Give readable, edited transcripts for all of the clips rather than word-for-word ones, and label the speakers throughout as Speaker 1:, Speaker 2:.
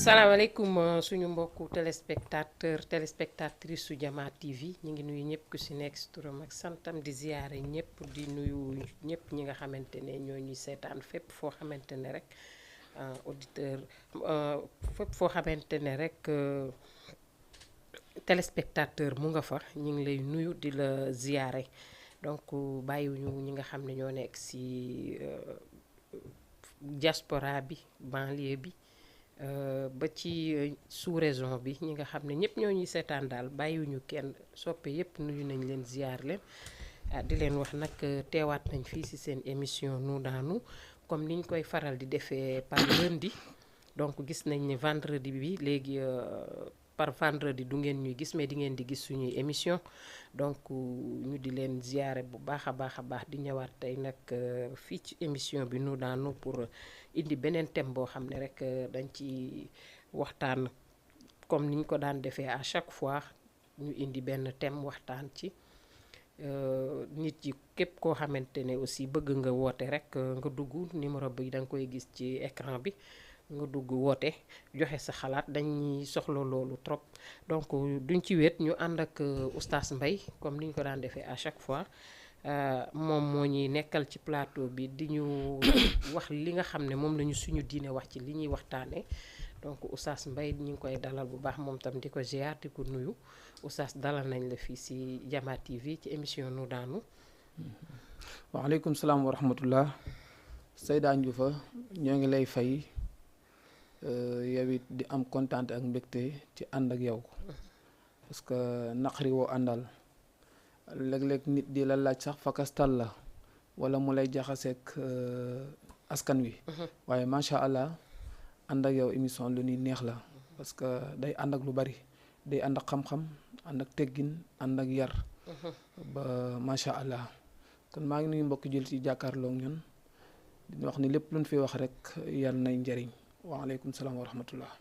Speaker 1: salaamaaleykum suñu mbokku téléspectatrice su Jama TV ñu ngi nuyu ñëpp ku si nekk si turam ak santam di ziyaare ñëpp di nuyu ñëpp ñi nga xamante ne ñoo ñuy seetaan fépp foo xamante ne rek auditeur fépp foo xamante ne rek téléspectateur mu nga fa ñu ngi lay nuyu di la ziyaare donc bàyyiwuñu ñi nga xam ne ñoo nekk si diaspora bi banlieue bi ba ci sous-région bi ñi nga xam ne ñëpp ñoo ñuy seetaan daal bàyyiwuñu kenn soppe yëpp nuyu nañ leen ziar leen di leen wax nag teewaat nañ fii ci seen émission Nous dans Nous comme niñ koy faral di defee par lundi donc gis nañ ne vendredi bi léegi par vendredi du ngeen ñuy gis mais di ngeen di gis suñuy émission donc ñu di leen ziare bu baax a baax di ñëwaat tey nag fii ci émission bi Nous dans Nous pour indi beneen thème boo xam ne rek dañ ci waxtaan comme niñ ko daan defee à chaque fois ñu indi benn thème waxtaan ci nit yi képp koo xamante ne aussi bëgg nga woote rek nga dugg numéro bi da nga koy gis ci écran bi nga dugg woote joxe sa xalaat dañuy soxla loolu trop donc duñ ci wéet ñu ànd ak oustaz Mbaye comme niñ ko daan defee à chaque fois moom moo ñuy nekkal ci plateau bi di ñu wax li nga xam ne moom lañu suñu diine wax ci li ñuy waxtaanee donc oustaz Mbaye ñu ngi koy dalal bu baax moom tam di ko ziar di ko nuyu oustaz dalal nañ la fii ci Jama TV ci émission Nous dans Nous.
Speaker 2: waaleykum salaam wa rahmatullah Seyda Ndioufa ñoo ngi lay fay yow it di am kontaan ak mbégte ci ànd ak yow parce que naqari woo àndal léeg-léeg nit di la laaj sax fakastal la wala mu lay jaxaseeg askan wi waaye macha allah ànd ak yow émission lu ñuy neex la parce que day ànd ak lu bari day ànd ak xam-xam ànd ak teggin ànd ak yar ba macha allah kon maa ngi nuyu mbokki jël ci jàkkaarloo ñun di wax ni lépp luñ fi wax rek yal nay njariñ waaleykum salaam wa rahmatullah.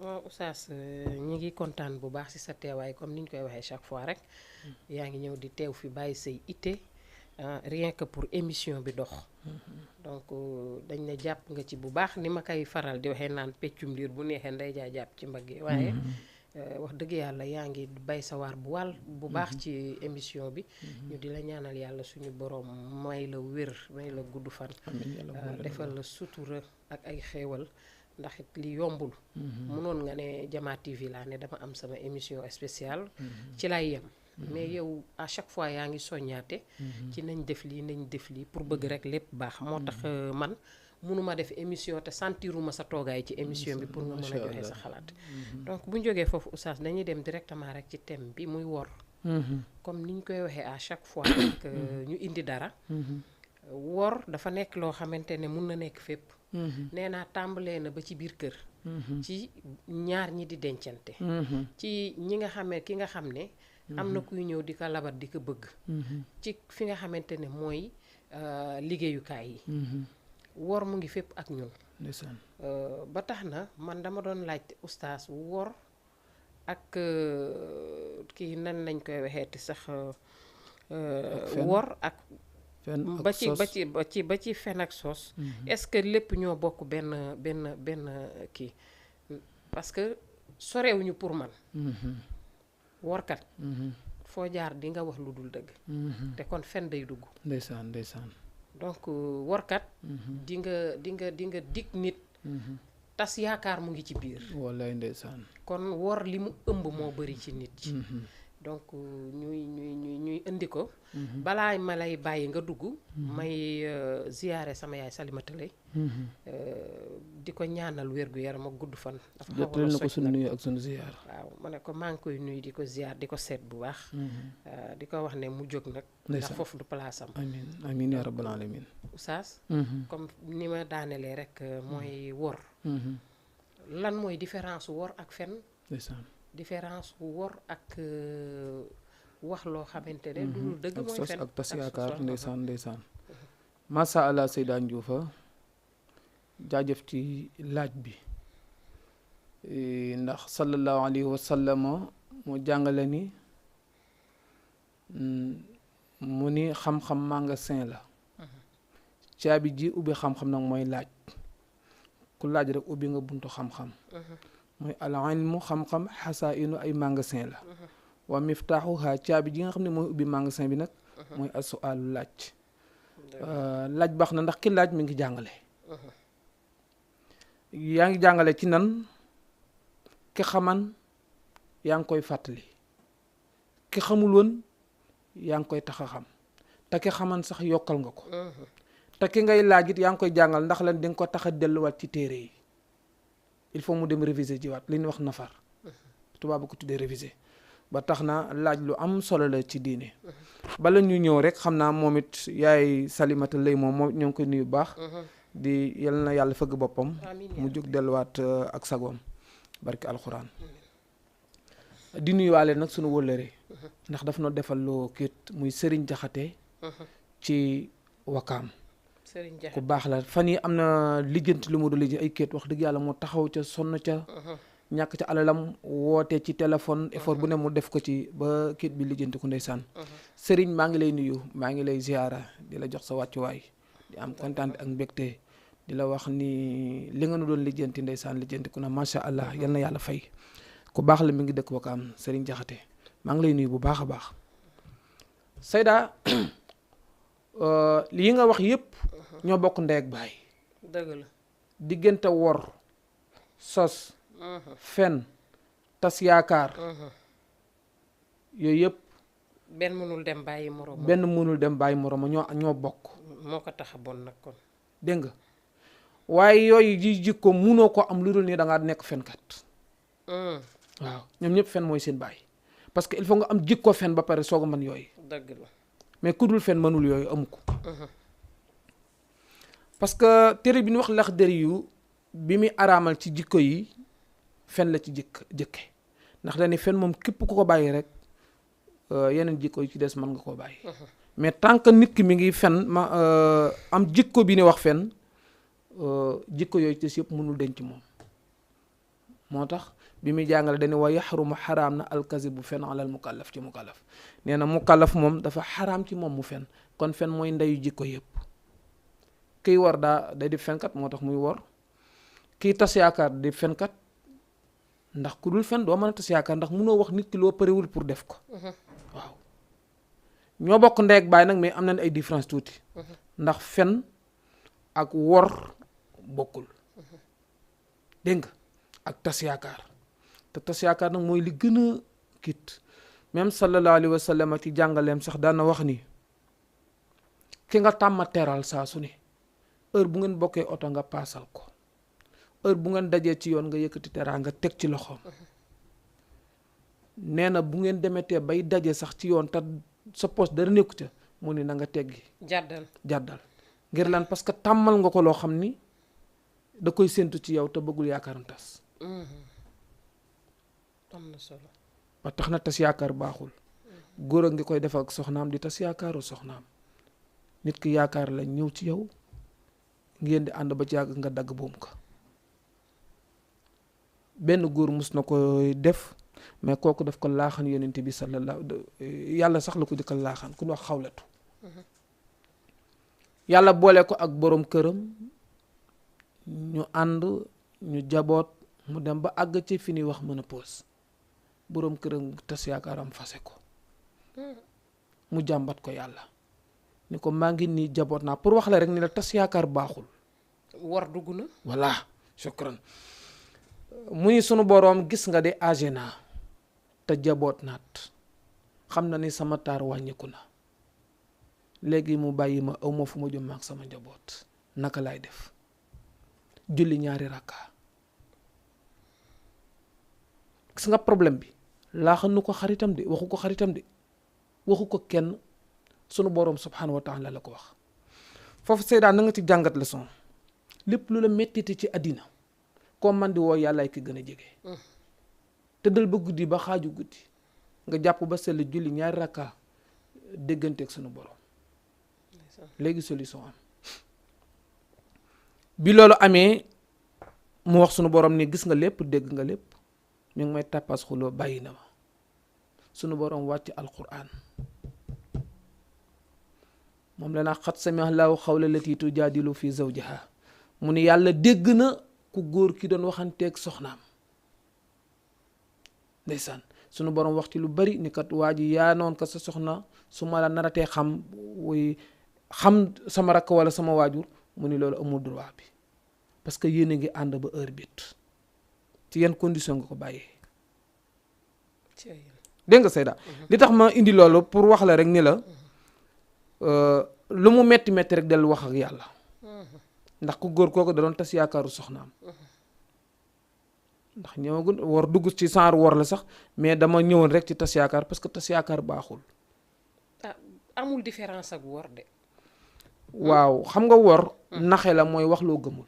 Speaker 1: waaw oustaz ñi ngi kontaan bu baax ci sa teewaay comme ni ñu koy waxee chaque fois rek yaa ngi ñëw di teew fi bàyyi say itte rien que pour émission bi dox donc dañ ne jàpp nga ci bu baax ni ma koy faral di waxee naan peccum liir bu neexee nday jaa jàpp ci mbagg yi waaye wax dëgg yàlla yaa ngi bay sa waar bu baax ci émission bi ñu di la ñaanal yàlla suñu borom may la wér may la gudd fan defal la sutura ak ay xéewal ndax it li yombul mënoon nga ne Jama TV laa ne dama am sama émission spéciale ci lay yem mais yow à chaque fois yaa ngi soññaate ci nañ def lii pour bëgg rek lépp baax moo tax man mënuma def émission te sentiruma sa toogaay ci émission bi pour nga mën a joxe sa xalaat donc bu ñu jógee foofu oustaz dañuy dem directement rek ci thème bi muy wor comme ni ñu koy waxee à chaque fois rek ñu indi dara wor dafa nekk loo xamante ne mun na nekk fépp nee naa tàmbalee na ba ci biir kër ci ñaar ñi di dencante ci ñi nga xamee ki nga xam ne am na kuy ñëw di ko labat di ko bëgg ci fi nga xamante ne mooy liggéeyukaay yi wor mu ngi fépp ak ñun ba tax na man dama doon laajte oustaz wor ak kii nan lañ koy waxeeti sax wor ak ba ci fen ak sos est-ce que lépp ñoo bokk benn kii parce que sorewuñu pour man workat foo jaar di nga wax lu dul dëgg te kon fen day dugg
Speaker 2: ndeysaan
Speaker 1: donc workat di nga dig nit tas yaakaar mu ngi ci biir
Speaker 2: wallaay ndeysaan
Speaker 1: kon wor li mu ëmb moo bari ci nit ci donc ñuy indi ko balaa ma lay bàyyi nga dugg may ziyaare sama yaay Salimata Lay di ko ñaanal wér gu yaram ak gudd fan dafa xaw a
Speaker 2: na ko suñu nuyu ak suñu ziyaar
Speaker 1: waaw ma ne ko maa ngi koy nuyu di ko ziyaar di ko seet bu baax di ko wax ne mu jóg nag ndax foofu du place am
Speaker 2: amiin yaa rabbal alamin
Speaker 1: oustaz comme ni ma daanelee rek mooy wor lan mooy différence wor ak fen différence wor ak wax loo xamante ne du dëgg mooy fen
Speaker 2: ak tas yaakaar ndeysaan masa allah Seyda Ndioufa jaajëf ci laaj bi ndax sallallahu alayhi wa sallam moo jàngale ni mu ni xam-xam magasin la caabi ji ubbi xam-xam nag mooy laaj ku laaj rek ubbi nga buntu xam-xam mooy al ilmu xam-xam xasainu ay magasin la wa miftaaxuha caabi ji nga xam ne mooy ubbi magasin bi nag mooy as-su'aalu laaj laaj baax na ndax ki laaj mi ngi jàngale yaa ngi jàngale ci nan ki xaman yaa ngi koy fàttali ki xamul woon yaa ngi koy tax a xam te ki xaman sax yokkal nga ko te ki ngay laaj it yaa ngi koy jàngal ndax lan di nga ko tax a delluwaat ci téere yi il faut mu dem réviser jiwaat li ñuy wax nafar tubaab ko tuddee réviser ba tax na laaj lu am solo la ci diine bala ñu ñëw rek xam naa moom it yaay Salimata Lay moom ñoo ngi koy nuyu bu baax di yal na yàlla fëgg boppam mu jóg delluwaat ak sagoom barki alxuraan di nuyuwaale nag sunu wëllëre ndax daf na defal loo kiit muy Serigne Jaxate ci Wakaam ku baax la fan yi am na lijjanti lu mu doon lijjanti ay kéet wax dëgg yàlla moo taxaw ca sonn ca ñàkk ca alalam woote ci téléphone effort bu ne mu def ko ci ba kéet bi lijjanti ku ndeysaan Serigne maa ngi lay nuyu maa ngi lay ziara di la jox sa wàccuwaay di am kontaan ak mbégte di la wax ni li nga nu doon lijjanti ndeysaan lijjanti ku na macha allah yal na yàlla fay ku baax la mi ngi dëkk Wakaam Serigne Jaxate maa ngi lay nuyu bu baax a baax Seyda lii nga wax yëpp ñoo bokk ndey ak baay
Speaker 1: dëgg la
Speaker 2: diggante wor sos fen tas yaakaar yooyu yëpp
Speaker 1: benn mënul dem bàyyi moroom
Speaker 2: ñoo bokk
Speaker 1: moo ko tax a bon nag kon
Speaker 2: dégg nga waaye yooyu ji jikko munoo ko am lu dul ni da ngaa nekk fenkat waaw ñoom ñëpp fen mooy seen baay parce que il faut nga am jikko fen ba pare soog a mën yooyu
Speaker 1: dëgg la
Speaker 2: mais ku dul fen mënul yooyu amu ko parce que téere bi ñu wax Laxdari yu bi muy araamal ci jikko yi fen la ci jëkke ndax dañu fen moom képp ku ko bàyyi rek yeneen jikko yi ci des mën nga koo bàyyi mais tant que nit ki mi ngi fen am jikko bi ni wax fen jikko yooyu ci des yëpp mënul denc moom moo tax bi muy jàngale dañu wa yaxrumu xaraam na alkazib bu fen alal mukallaf ci mukallaf nee na mukallaf moom dafa xaraam ci moom mu fen kon fen mooy ndeyu jikko yëpp kiy war day di fenkat moo tax muy wor kiy tas yaakaar di fenkat ndax ku dul fen doo mën a tas yaakaar ndax mënoo wax nit ki loo parewul pour def ko waaw ñoo bokk ndey ak baay nag mais am nañ ay différence tuuti ndax fen ak wor bokkul dégg nga ak tas yaakaar te tas yaakaar nag mooy li gën a kit même sallallahu alayhi wa sallam ci jàngaleem sax daan na wax ni ki nga tàmma teral saa su ne heure bu ngeen bokkee oto nga paasal ko heure bu ngeen dajee ci yoon nga yëkkati teraa nga teg ci loxoom nee na bu ngeen demetee bay daje sax ci yoon te sa poche dara nekku ca mu ni na nga teggi jàddal ngir lan parce que tàmmal nga ko loo xam ni da koy séntu ci yow te bëggul yaakaaram tas
Speaker 1: am na solo
Speaker 2: ba tax na tas yaakaar baaxul góor a ngi koy def ak soxnaam di tas yaakaaru soxnaam nit ki yaakaar la ñëw ci yow ngeen di ànd ba ci yàgg nga dagg buum ko benn góor mus na koy def mais kooku daf ko laaxan yonent bi yàlla sax la ko jëkkal laaxan ku ñu wax xawlatu yàlla boole ko ak borom këram ñu ànd ñu jaboot mu dem ba àgg ci fi ñuy wax ménopause borom këram tas yaakaaram fase ko mu jàmbat ko yàlla ni ko maa ngi nii jaboot naa pour wax la rek ni la tas yaakaar baaxul
Speaker 1: war dugg na
Speaker 2: voilà shukran mu ni sunu boroom gis nga de âgé naa te jaboot naat xam na ni sama taar wàññiku na léegi mu bàyyi ma aw ma fu ma jëm ak sama njaboot naka laay def julli 2 rakka gis nga problème bi laaxanu ko xaritam de waxu ko xaritam de waxu ko kenn sunu boroom subhanahu wa taala la ko wax foofu Seydaa na nga ci jàngat leçon lépp lu la mettiti ci àddina koo man di woo yàllaay ki gën a jege tëddal ba guddi ba xaaju guddi nga jàpp ba sell julli 2 rakka dégganteeg sunu boroom léegi solution am bi loolu amee mu wax sunu boroom ni gis nga lépp dégg nga lépp mi ngi may tàppas xuloo bàyyi na ma sunu boroom wàcc alquran moom la naa xat sami'a Allahu xawla lati tujaadilu fi zawjiha mu ni yàlla dégg na ku góor ki doon waxanteeg soxnaam ndeysaan sunu borom wax ci lu bari ni kat waa ji yaa noon ka sa soxna su ma la naratee xam sama rakk wala sama waajur mu ni loolu amul droit bi parce que yéen a ngi ànd ba heure bit ci yan condition nga ko bàyyee dégg nga Seyda li tax ma indi loolu pour wax la rek ni la lu mu metti metti rek dellu wax ak yàlla ndax ku góor kooku da doon tas yaakaaru soxnaam ndax ñëwagul war dugg ci genre wor la sax mais dama ñëwoon rek ci tas yaakaar parce que tas yaakaar baaxul.
Speaker 1: amul différence ak wor de.
Speaker 2: waaw xam nga wor. naxe la mooy wax loo gëmul.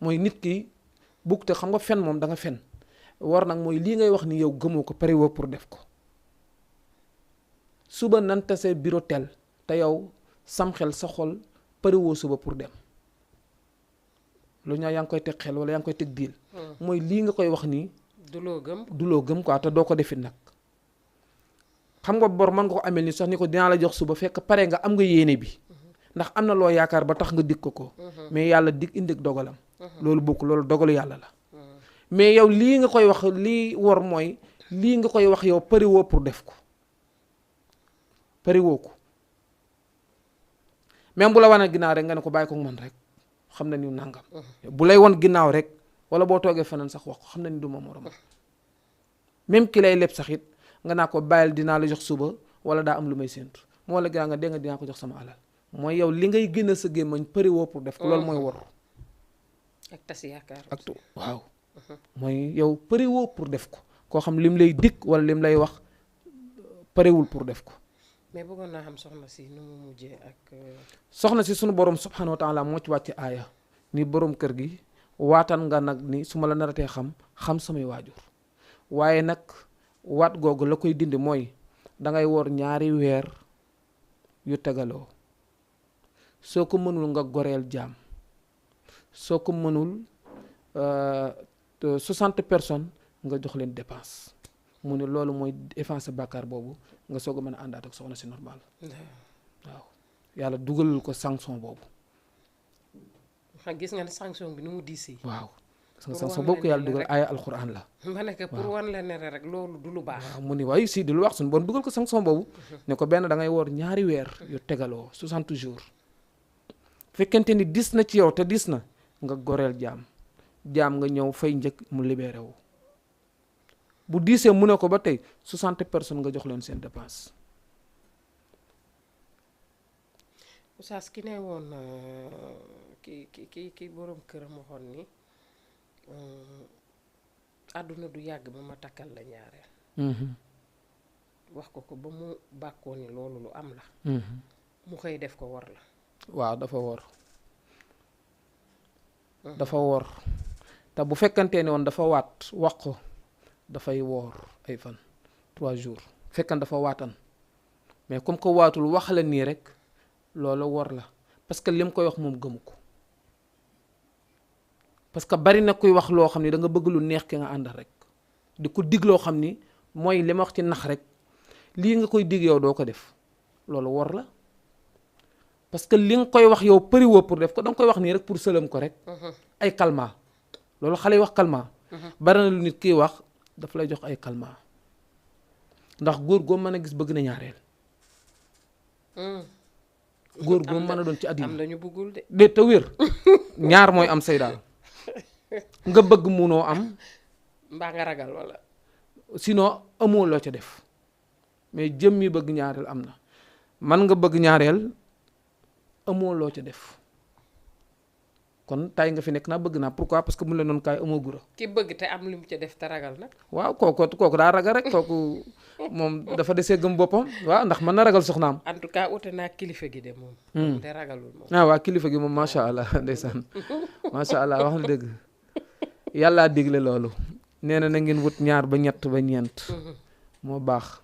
Speaker 2: mooy nit ki bugg te xam nga fen moom da nga fen wor nag mooy lii ngay wax ni yow gëmoo ko pare woo pour def ko suba nan tase bureau tel te yow sam xel sa xol pare woo suba pour dem. lu ñaa yaa ngi koy teg xel wala yaa ngi koy teg diil mooy lii nga koy wax nii du loo gëm quoi te doo ko defit nag xam nga bor mën nga ko amel ni sax ni ko dinaa la jox suba fekk pare nga am nga yéene bi ndax am na loo yaakaar ba tax nga dig ko mais yàlla dig indi dogalam loolu bokk loolu dogalu yàlla la mais yow lii nga koy wax lii wor mooy lii nga koy wax yow pare woo pour def ko pare woo ko même bu la wane ginnaaw rek nga ne ko bàyyi ko man rek xam na ni nangam bu lay won ginnaaw rek wala boo toogee feneen sax wax ko xam na ni du ma morom même ki lay leb sax it nga naa ko bàyyil dinaa la jox suba wala daa am lu may séentu moo la ginnaaw nga dégg nga dinaa ko jox sama alal mooy yow li ngay génn sa gémmañ pare woo pour def ko loolu mooy wor
Speaker 1: ak tas yaakaar
Speaker 2: ak waaw mooy yow pare woo pour def ko koo xam lim lay dikk wala lim lay wax parewul pour def ko
Speaker 1: mais bëggoon naa xam soxna si nu mu mujjee ak.
Speaker 2: soxna si sunu borom subhanahu wa taala moo ci wàcce aaya ni borom kër gi waatan nga nag ni su ma la naratee xam samay waajur waaye nag waat googu la koy dindi mooy dangay woor 2 weer yu tegaloo soo ko mënul nga goreel jaam soo ko mënul 60 personnes nga jox leen dépense mu ne loolu mooy effacer bàkkaar boobu nga soog a mën a àndaat ak soxna si normal waaw yàlla dugalul ko sanction boobu.
Speaker 1: gis nga ne sanction bi ni mu diisee.
Speaker 2: waaw sanction boobu ko yàlla dugal aaya alxuraan la.
Speaker 1: ma ne pour wan la ne rek loolu du lu baax.
Speaker 2: waaw mu ni waaye si di lu wax suñu bon dugal ko sanction boobu. ne ko benn da ngay woor 2 weer yu tegaloo 60 jours. fekkente ni dis na ci yow te dis na nga goreel jaam nga ñëw fay njëkk mu libéré wu. bu diisee mu ne ko ba tey 60 personnes nga jox leen seen dépense.
Speaker 1: Oustaz ki ne woon ki borom këram waxoon ni àdduna du yàgg ba ma takkal la ñaareel. wax ko ba mu bàkkoo ni loolu lu am la. mu xëy def ko wor la.
Speaker 2: waaw dafa wor. dafa wor te bu fekkante ne woon dafa waat wax ko. dafay woor ay fan 3 jours fekkan dafa waatan mais comme que waatul wax la nii rek loolu wor la parce que lim koy wax moom gëmu ko parce que bari na kuy wax loo xam ni da nga bëgg lu neex ki nga àndal rek di ko dig loo xam ni mooy li ma wax ci nax rek lii nga koy dig yow doo ko def loolu wor la parce que li nga koy wax yow përi woo pour def ko da nga koy wax nii rek pour sëlam ko rek ay calmant loolu xale yi wax calmant bari na lu nit kiy wax daf lay jox ay calmant ndax góor goo mën a gis bëgg na ñaareel. góor goo mën a doon ci àddina
Speaker 1: am na ñu bëggul
Speaker 2: de te wér ñaar mooy am say daal nga bëgg munoo am.
Speaker 1: mbaa nga ragal wala.
Speaker 2: sinon amoo loo ca def mais jëm mi bëgg ñaareel am na man nga bëgg ñaareel amoo loo ca def. kon tay nga fi nekk naa bëgg naa pourquoi parce que mu la noonu kaay amoo gura
Speaker 1: ki bëgg te am li mu ca def te ragal nag.
Speaker 2: waaw kooku daa ragal rek kooku moom dafa desee gëm boppam waaw ndax mën na ragal soxnaam.
Speaker 1: en tout cas ute naa kilifa gi de moom. te ragalul moom.
Speaker 2: waaw kilifa gi moom macha allah ndeysaan macha allah wax na dëgg yàllaa digle loolu nee na ngeen wut 2 ba 3 ba 4. moo baax.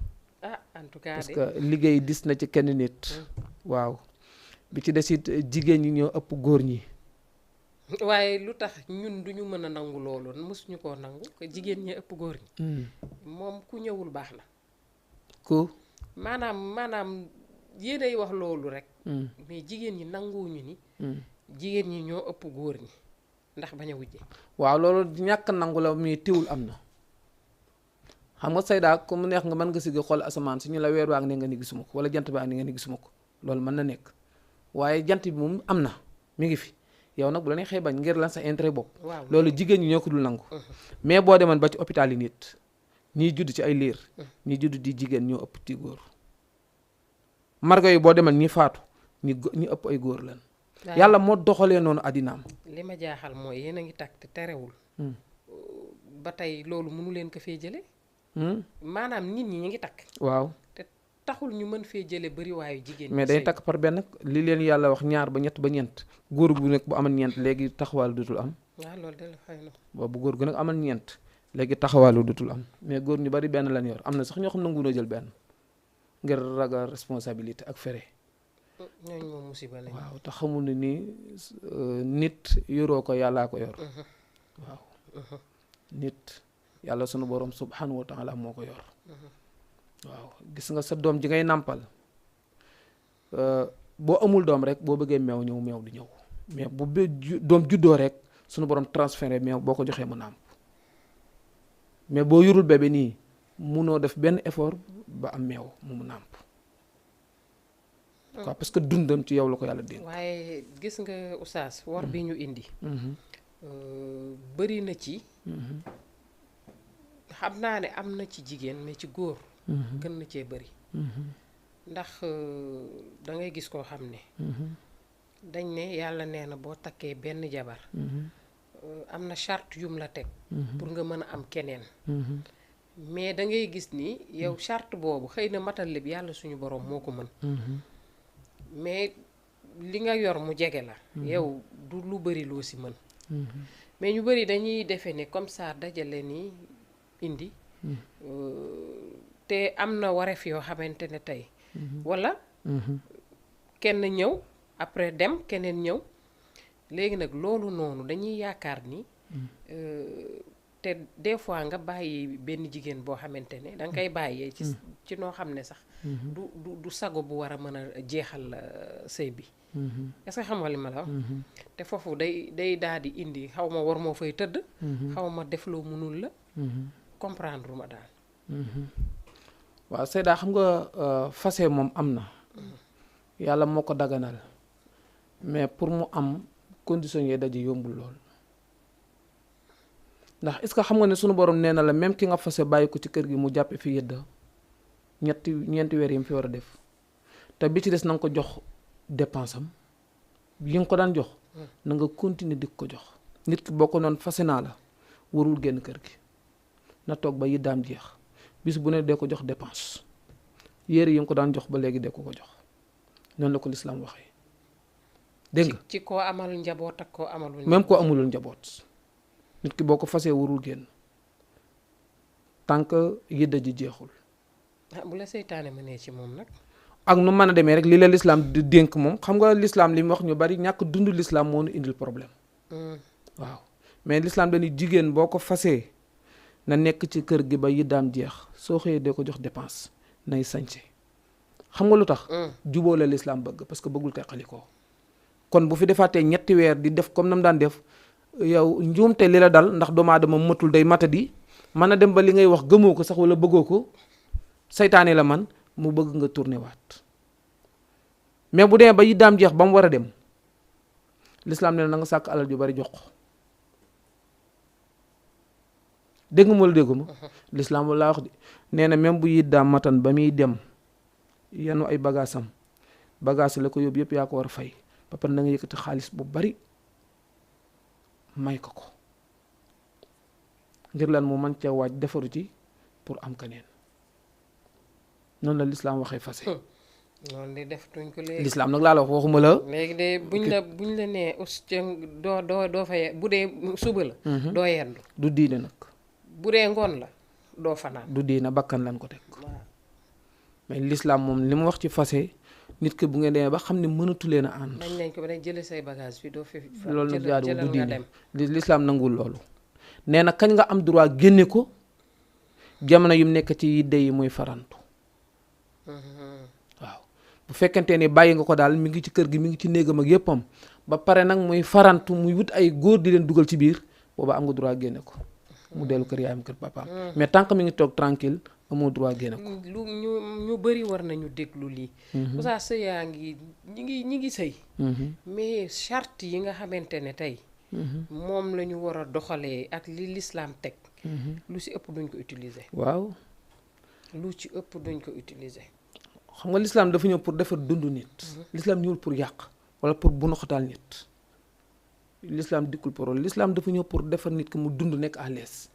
Speaker 1: en tout cas
Speaker 2: parce que liggéey dis na ci kenn nit. waaw bi ci des it jigéen ñi ñoo ëpp góor ñi.
Speaker 1: waaye lu tax ñun duñu mën a nangu loolu mësuñu koo nangu ko jigéen ñi ëpp góor ñi. moom ku ñëwul baax na.
Speaker 2: ku.
Speaker 1: maanaam yéenay wax loolu rek. mais jigéen ñi nanguwuñu ni. jigéen ñi ñoo ëpp góor ñi. ndax bañ a wujje.
Speaker 2: waaw loolu ñàkk nangu la mais tiwul am na xam nga Seyda ku mu neex nga mën nga sigg xool asamaan si ñu la weer waa ne nga ni gisuma ko wala jant baa ni nga ni gisuma ko loolu mën na nekk waaye jant bi moom am na mi ngi fi yow nag bu la neexee bañ ngir lan sa intérêt bopp.
Speaker 1: waaw
Speaker 2: loolu jigéen ñi ñoo ko dul nangu. mais boo demoon ba ci hôpital yi nit ñiy judd ci ay liir ñi judd di jigéen ñoo ëpp ci góor margo yi boo demoon ñi faatu ñi ëpp ay góor lan yàlla moo doxalee noonu addinaam.
Speaker 1: li ma jaaxal mooy yéen a ngi takk te terewul. ba tey loolu mënu leen ko fee jële maanaam nit ñi ñu ngi takk.
Speaker 2: waaw
Speaker 1: te taxul ñu mën fee jële bariwaayu jigéen ñi.
Speaker 2: mais day takk par benn li leen yàlla wax ñaar ba ñett ba ñeent góor gu nekk bu amal ñeent léegi taxawaalu dutul am.
Speaker 1: waaw loolu de la xëy na.
Speaker 2: bu góor gu nekk amal ñeent léegi taxawaalu dutul am mais góor ñu bari benn lan yor am na sax ñoo xam nangu na jël benn ngir ragal responsabilité ak fere.
Speaker 1: ñooñu moom musiba lañ.
Speaker 2: waaw te xamul ne ni nit yoroo ko yàllaa ko yor. waaw nit yàlla sunu borom subhanahu wa taala moo ko yor. waaw gis nga sa doom ji ngay nàmpal boo amul doom rek boo bëggee meew ñëw meew du ñëw mais bu doom juddoo rek sunu borom transféré meew boo ko joxee mu nàmp mais boo yorul bébé nii munoo def benn effort ba am meew mu nàmp. quoi parce que dundam ci yow la ko yàlla dénk.
Speaker 1: waaye gis nga oustaz wor bi ñu indi. bëri na ci. xam naa ne am na ci jigéen mais ci góor. gën na cee bëri. ndax da ngay gis koo xam ne. dañ ne yàlla nee na boo takkee benn jabar. am na charte yum la teg. pour nga mën a am keneen. mais da ngay gis ni yow charte boobu xëy na matal lépp yàlla suñu borom moo ko mën. mais li nga yor mu jege la. yow du lu bëri loo si mën. mais ñu bëri dañuy defe ne comme ça dajale ni indi. te am na wareef yoo xamante ne tey. walla kenn ñëw après dem keneen ñëw léegi nag loolu noonu dañuy yaakaar ni. te des fois nga bàyyi benn jigéen boo xamante ne danga koy bàyyee ci noo xam ne sax. du sago bu war a mën a jeexal sëy bi. est-ce que xam nga li ma la wax. te foofu day daal di indi xaw ma war moo fay tëdd. xaw ma def loo mënul la. comprendre ma daal.
Speaker 2: waaw Seyda xam nga fase moom am na. yàlla moo ko daganal mais pour mu am condition yee daje yombul lool. ndax est-ce que xam nga ne sunu borom nee na la même ki nga fase bàyyi ko ci kër gi mu jàppe fi yëdda ñeenti weer yi mu fi war a def te bi ci des na nga ko jox dépense am yi nga ko daan jox na nga continuer di ko jox nit ki boo ko noonu fase naa la warul génn kër gi na toog ba yiddaam jeex bis bu ne dee ko jox dépense yére yi nga ko daan jox ba léegi dee ko jox noonu la ko lislaam waxee dégg nga
Speaker 1: ci koo amal njaboot ak koo amalul njaboot.
Speaker 2: même koo amulul njaboot nit ki boo ko fasee warul génn tant que yidda ji jeexul.
Speaker 1: bu la seytaane mënee ci moom nag.
Speaker 2: ak nu mën a demee rek li la lislaam di dénk moom xam nga lislaam li mu wax ñu bari ñàkk dund lislaam moo nu indil problème. waaw mais lislaam dañuy jigéen boo ko fasee na nekk ci kër gi ba yiddaam jeex soo xëyee dee ko jox dépense nay sañse xam nga lu tax. juboo la lislaam bëgg parce que bëggul teqalikoo kon bu fi defaatee ñetti weer di def comme nam daan def yow njuumte li la dal ndax doomu aadama matul day matadi mën a dem ba li ngay wax gëmoo ko sax wala bëggoo ko saytaane la man mu bëgg nga tourné waat mais bu dee ba yiddaam jeex ba mu war a dem lislaam ne na nga sàkk alal ju bari jox ko dégg nga ma la dégguma lislaam laa wax de nee na même bu yiddaam matan ba muy dem yanu ay bagaasam bagaas la ko yóbbu yëpp yaa ko war a fay ba pare na nga yëkkati xaalis bu bari may ko ngir lan mu mën cee waaj defaru ci pour am keneen noonu la lislaam waxee fase
Speaker 1: noonu de def tuñ ko léegi.
Speaker 2: lislaam nag laa la wax waxuma la.
Speaker 1: léegi de buñ la nee doo fa bu dee suba la. doo yendu.
Speaker 2: du diine nag.
Speaker 1: bu dee ngoon la doo fanaan.
Speaker 2: du diine bakkan lan ko teg. mais lislaam moom li mu wax ci fase nit ki bu ngeen demee ba xam ne mënatu leen a ànd.
Speaker 1: dañ nañ ko ba dañ jëlee say bagage fi doo fi.
Speaker 2: loolu nag jaaduwul du diine lislaam nanguwul loolu. nee na kañ nga am droit génne ko jamono yu mu nekk ci yidde yi muy farantu. waaw bu fekkente ni bàyyi nga ko daal mi ngi ci kër gi mi ngi ci néegam ak yéppam ba pare nag muy farantu muy wut ay góor di leen dugal ci biir booba am nga droit génne ko mu dellu kër yaayam kër papaam mais tant que mi ngi toog tranquille amoo droit génne ko.
Speaker 1: lu ñu bëri war nañu déglu lii. Oustaz sëyaa ngi ñi ngi sëy. mais charte yi nga xamante ne tey. moom la ñu war a doxalee ak li l'islam teg. lu ci ëpp duñ ko utiliser.
Speaker 2: waaw.
Speaker 1: lu ci ëpp duñ ko utiliser.
Speaker 2: xam nga l'islam dafa ñëw pour defar dundu nit. l'islam ñëwul pour yàq wala pour bunaxataal nit. l'islam dikkul pour loolu l'islam dafa ñëw pour defar nit ki mu dund nekk à l'aise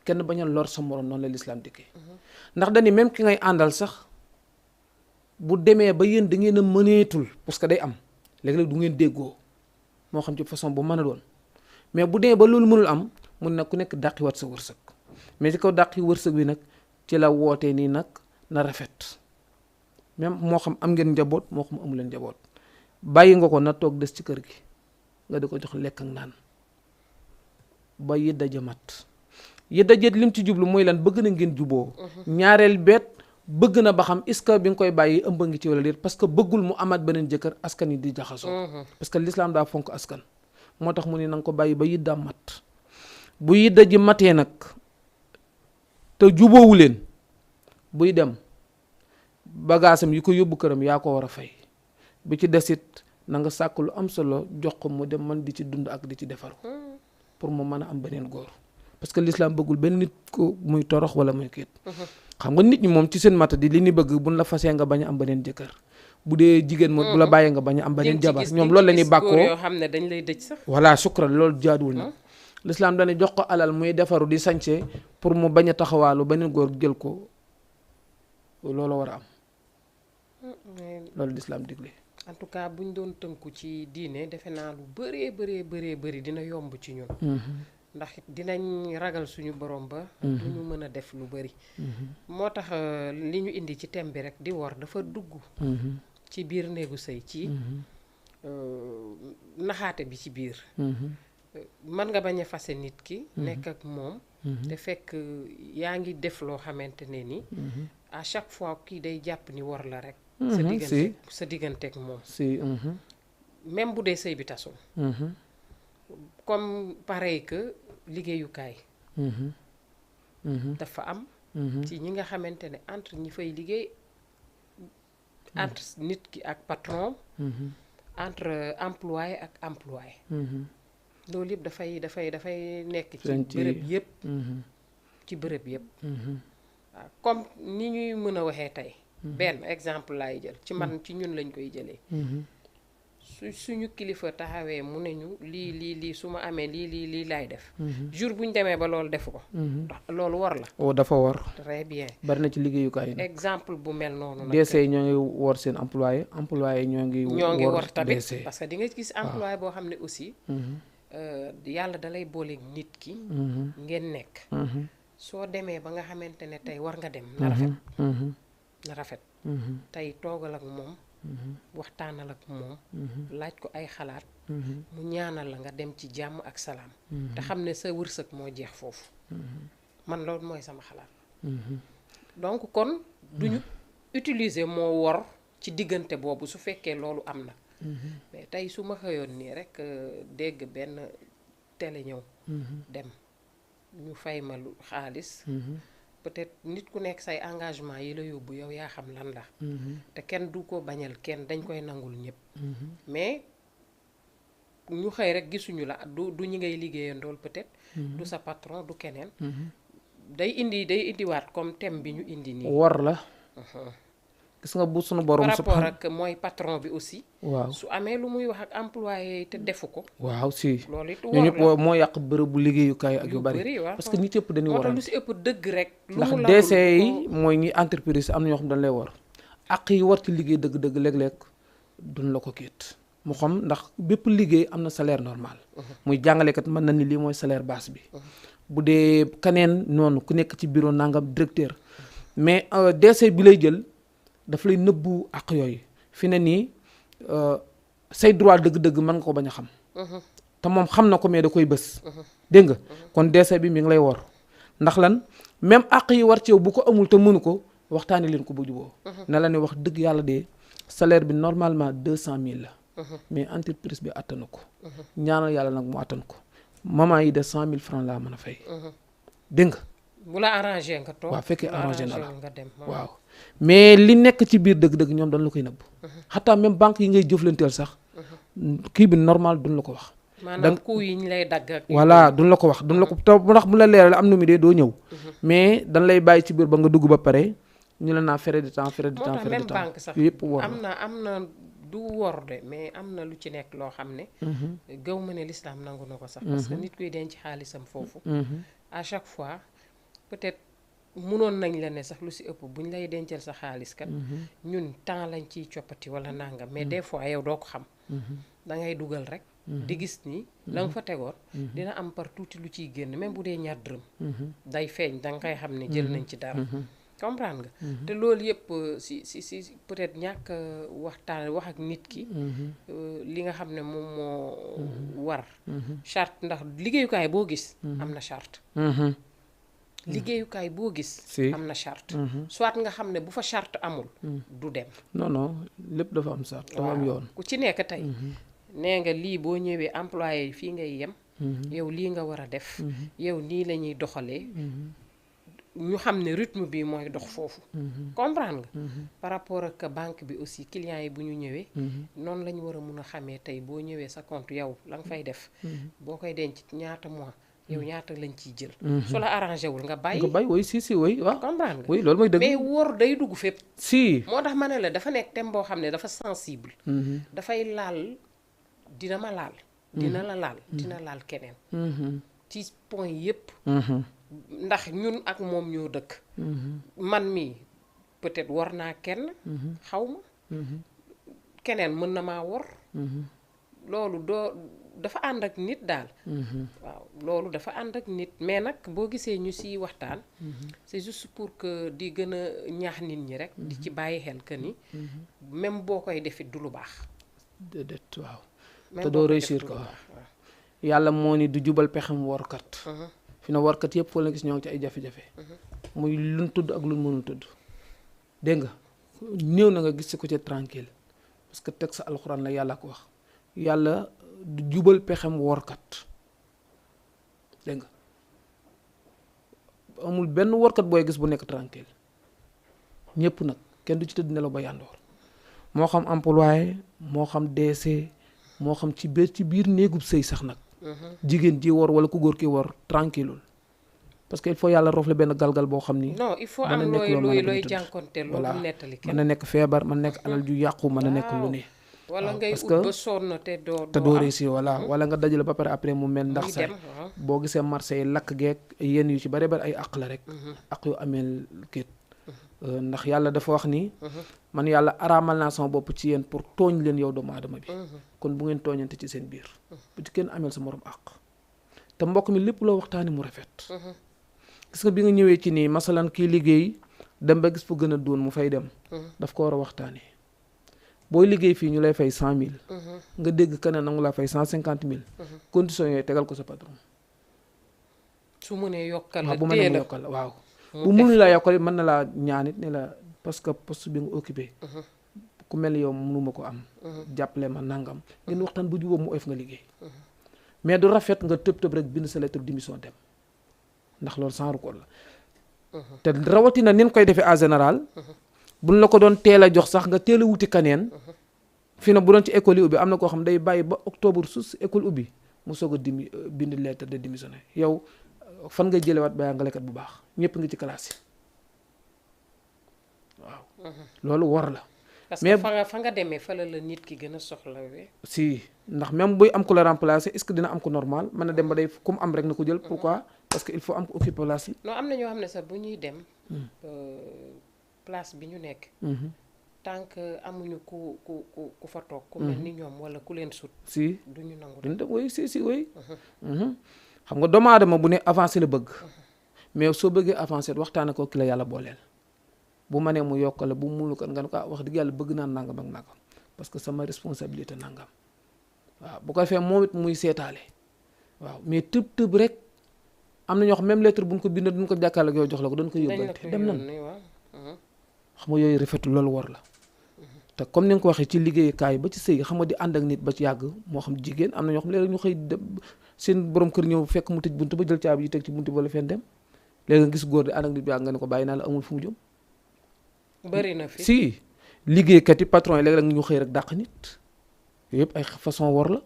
Speaker 2: kenn bañ a lor sa morom noonu la l'islam dikkee. ndax dañi même ki ngay àndal sax bu demee ba yéen da ngeen a mëneetul parce que day am léeg-léeg du ngeen déggoo moo xam ci façon bu mën a doon mais bu demee ba loolu mënul am mun na ku nekk dàqi wat sa wërsëg mais ci kaw dàqi wërsëg bi nag ci la wootee nii nag na rafet même moo xam am ngeen njaboot moo xam amu leen njaboot bàyyi nga ko na toog des ci kër gi nga di ko jox lekk ak naan ba yëdda jëmat yëdda jët lim ci jublu mooy lan bëgg na ngeen juboo ñaareel beet bëgg na ba xam est-ce que bi nga koy bàyyi ëmb ngi ci wala déet parce que bëggul mu amaat beneen jëkkër askan yi di jaxasoo parce que l'islam daa fonk askan moo tax mu ne na nga ko bàyyi ba yidda mat bu yidda ji matee nag te juboowu leen buy dem bagaasam yi ko yóbbu këram yaa ko war a fay bi ci desit na nga sàkk lu am solo jox ko mu dem man di ci dund ak di ci defaru pour mu mën a am beneen góor parce que l'islam bëggul benn nit ko muy torox wala muy kiit xam nga nit ñi moom ci seen mata di li ñu bëgg buñ la fasee nga bañ a am beneen jëkkër bu dee jigéen moom bu la bàyyee nga bañ a am beneen jabar ñoom loolu la ñuy bàkkoo
Speaker 1: yoo xam ne dañ lay dëj sax
Speaker 2: voilà shukran loolu jaaduwul nag l'islam dañuy jox ko alal muy defaru di sañse pour mu bañ a taxawaalu beneen góor jël ko loolu war a am loolu l'islam digle
Speaker 1: en tout cas buñ doon tënku ci diine defe naa lu bëree dina yomb ci ñun ndax dinañ ragal suñu borom ba duñu mën a def lu bëri moo tax li ñu indi ci thème bi rek di wor dafa dugg ci biir néegu sëy ci naxaate bi ci biir mën nga bañ a fase nit ki nekk ak moom te fekk yaa ngi def loo xamante ne ni à chaque fois kii day jàpp ni wor la rek sa diggante ak moom même bu dee sëy bi tasul comme pareil que liggéeyukaay dafa am ci ñi nga xamante ne entre ñi fay liggéey entre nit ki ak patron entre employé ak employé loolu yëpp dafay nekk ci bërëb yëpp waaw comme ni ñuy mën a waxee tey benn exemple laay jël ci man ci ñun lañ koy jëlee suñu kilifa taxawee mu ne ñu lii su ma amee lii laay def jour bu ñu demee ba loolu defu ko ndax loolu war la
Speaker 2: dafa war
Speaker 1: très bien
Speaker 2: bari na ci liggéeyukaay yi
Speaker 1: exemple bu mel noonu nag
Speaker 2: DC ñoo ngi war seen employé ñoo ngi war
Speaker 1: tamit parce que di nga gis employé boo xam ne aussi yàlla dalay booleeg nit ki ngeen nekk soo demee ba nga xamante ne tey war nga dem na rafet tey toogal ak moom waxtaanal ak moom laaj ko ay xalaat mu ñaanal la nga dem ci jàmm ak salaam te xam ne sa wërsëg moo jeex foofu man loolu mooy sama xalaat donc kon duñu utiliser moo wor ci diggante boobu su fekkee loolu am na mais tey su ma xëyoon nii rek dégg benn télé ñëw dem ñu fay ma lu xaalis peut-être nit ku nekk say engagement yi la yóbbu yow yaa xam lan la te kenn du ko bañal kenn dañ koy nangul ñëpp mais ñu xëy rek gisuñu la du ñi ngay liggéeyandool peut-être du sa patron du keneen day indiwaat comme thème bi ñu indi nii
Speaker 2: war la gis nga bu sunu borom
Speaker 1: par rapport ak mooy patron bi aussi
Speaker 2: waaw
Speaker 1: su amee lu muy wax ak employé te defu ko
Speaker 2: waaw si
Speaker 1: loolu it
Speaker 2: ñoo ñëpp moo yàq bërëb bu liggéeyukaay ak yu bari parce que ñi cëpp dañuy war
Speaker 1: lu si ëpp dëgg rek
Speaker 2: ndax DC yi mooy ñi entreprise am na ñoo xam dañ lay war ak yi war ci liggéey dëgg-dëgg léeg-léeg duñ la ko kiit mu xam ndax bépp liggéey am na salaire normal muy jàngalekat mën na ni lii mooy salaire base bi bu dee kaneen noonu ku nekk ci bureau nangam directeur mais DC bi lay jël daf lay nëbbu ak yooyu fi ne nii say droit dëgg-dëgg mën nga ko bañ a xam te moom xam na ko mais da koy bës dégg nga kon DC bi mi ngi lay wor ndax lan même àq yi war ci yow bu ko amul te mënu ko waxtaani leen ko bu juboo na la ne wax dëgg yàlla de salaire bi normalement 200 000 la mais entreprise bi attanu ko ñaanal yàlla nag mu attan ko maman yi de 100 000 francs laa mën a fay dégg nga
Speaker 1: bu la arrangé nga toog
Speaker 2: waaw fekkee arrangé na la
Speaker 1: nga dem
Speaker 2: waaw mais li nekk ci biir dëgg-dëgg ñoom dañ la koy nëbb xataa même banque yi ngay jëflanteel sax kii bi normal duñ la ko wax
Speaker 1: maanaam coût yi ñu lay dagg ak
Speaker 2: voilà duñ la ko wax duñ la ko taw ndax bu la leeral am na mi dee doo ñëw mais dañ lay bàyyi ci biir ba nga dugg ba pare ñu la naa frais de temps frais de temps frais de
Speaker 1: même
Speaker 2: temps
Speaker 1: banque sax
Speaker 2: yëpp war
Speaker 1: am na du wor de mais am na lu ci nekk loo xam ne gaw ma ne l'islam nangu na ko sax parce que nit kuy denc xaalisam foofu à chaque fois peut-être mënoon nañ la ne sax lu si ëpp buñ lay dencal sa xaalis kat ñun temps lañ ciy coppati wala nangam mais des fois yow doo ko xam da ngay dugal rek di gis ni la nga fa tegoon dina am par tuuti lu ciy génn même bu dee ñaar dërëm day feeñ da nga koy xam ne jël nañ ci dara comprendre nga te loolu yëpp si peut-être ñàkk waxtaan wax ak nit ki li nga xam ne moom moo war charte ndax liggéeyukaay boo gis am na charte liggéeyukaay boo gis am na charte soit nga xam ne bu fa charte amul du dem
Speaker 2: non lépp dafa am charte dafa am yoon
Speaker 1: ku ci nekk tey nee nga lii boo ñëwee employé yi fii ngay yem yow lii nga war a def yow nii la ñuy doxalee ñu xam ne rythme bi mooy dox foofu comprendre nga par rapport ak banque bi aussi clients yi bu ñu ñëwee noonu la ñu war a mun a xamee tey boo ñëwee sa compte yow la nga fay def boo koy denc ñaata mois yow ñaata lañ ciy jël su la arrangé wul nga bàyyi
Speaker 2: oui si oui waaw
Speaker 1: comprendre nga
Speaker 2: oui loolu mooy dëgg
Speaker 1: mais wóor day dugg fépp
Speaker 2: si
Speaker 1: moo tax ma ne la dafa nekk thème boo xam ne dafa sensible dafay laal dina ma laal dina la laal dina laal keneen ci point yépp ndax ñun ak moom ñoo dëkk man mii peut-être war naa kenn xaw ma keneen mën na maa wor loolu dafa ànd ak nit daal waaw loolu dafa ànd ak nit mais nag boo gisee ñu siy waxtaan c'est juste pour que di gën a ñaax nit ñi rek di ci bàyyi xel que ni même boo koy defit du lu baax
Speaker 2: déedéet waaw te doo réussir ko yàlla moo ni du jubal pexem workat fi na workat yëpp foo la gis ñoo ngi ci ay jafe-jafe muy luñ tudd ak luñ mënul tudd dégg nga néew na nga gis ci ko ci tranquille parce que teg sa alxuraan la yàlla ko wax yàlla du jubal pexem workat dégg nga amul benn workat booy gis bu nekk tranquille ñëpp nag kenn du ci tëdd nelaw ba yàndoor moo xam employé moo xam DC moo xam ci biir néegub sëy sax nag jigéen ji wor wala ku góor ki wor tranquille parce que il faut yàlla roof la benn galgal boo xam ni
Speaker 1: non il faut am looy jànkonteel loolu nettali kenn
Speaker 2: mën na nekk feebar mën na nekk alal ju yàqu mën na nekk lu ne
Speaker 1: wala ngay ut ba sonn te
Speaker 2: doo réussir voilà wala nga dajale ba pare après mu mel ndax sax boo gisee marché yi lakk geek yenn yu ci bari bari ay àq la rek àq yu ameel kit ndax yàlla dafa wax ni man yàlla araamal naa sama bopp ci yéen pour tooñ leen yow doomu aadama bi kon bu ngeen tooñante ci seen biir bu ci kenn ameel sa morom àq te mbokk mi lépp loo waxtaani mu rafet gis nga bi nga ñëwee ci nii masalan kii liggéey dem ba gis fu gën a doon mu fay dem daf ko war a waxtaani booy liggéey fii ñu lay fay 100 000 nga dégg keneen nangu laa fay 150 000 conditions yooyu tegal ko sa patron
Speaker 1: su mënee yokkal
Speaker 2: waaw bu mënee yokkal waaw bu mënu laa yokkal mën na laa ñaanit ne la parce que poste bi nga occupé ku mel ni yow mënuma ko am jàppale ma nangam ngeen waxtaan bu jubóo mu oyof nga liggéey mais du rafet nga tëb rek bind sa lettre démission dem ndax loolu sans recours la te rawatina nin koy defee en général buñ la ko doon teel a jox sax nga teel a wuti kaneen fi na bu doon ci école yi ubbi am na koo xam day bàyyi ba octobre su école ubbi mu soog a bind lettre de démission yow fan nga jëlewaat ba jàngalekat bu baax ñëpp nga ci classe yi waaw loolu war la
Speaker 1: parce que fa nga demee fa la nit ki gën a soxla
Speaker 2: si ndax même buy am ku la remplacer est-ce que dina am ko normal mën na dem ba day comme am rek na ko jël pourquoi parce que il faut am ko occuper place yi
Speaker 1: non am na ñoo xam ne sax bu ñuy dem place bi ñu nekk tant que amuñu ku fa toog ku mel ni ñoom wala ku leen sut
Speaker 2: si
Speaker 1: duñu nangu
Speaker 2: dem oui si oui xam nga doomu aadama bu ne avancé la bëgg mais soo bëggee avancé waxtaane ko ki la yàlla booleel bu ma nee mu yokk la bu munu ko nga ne ko wax dëgg yàlla bëgg naa nangam ak nangam parce que sama responsabilité nangam waaw bu ko defee moom it muy seetaale waaw mais tëb rek am na ñoo xam même lettre bu ñu ko bind duñ ko jàkkaarloo ak yow jox la ko doon ko yóbbante dem nan xam nga yooyu rafetul loolu war la te comme ni nga ko waxee ci liggéeyukaay ba ci sëy xam nga di ànd ak nit ba ci yàgg moo xam jigéen am na ñoo xam léeg-léeg ñu xëy seen borom kër ñëw fekk mu tëj buntu ba jël caabi yi teg ci buntu ba la fenn dem léegi nga gis góor di ànd ak nit bi yàgg nga ne ko bàyyi naa la amul fu mu jëm.
Speaker 1: bëri na fi
Speaker 2: si liggéeykat yi patron yi léeg-léeg ñu xëy rek dàq nit yëpp ay façon wor la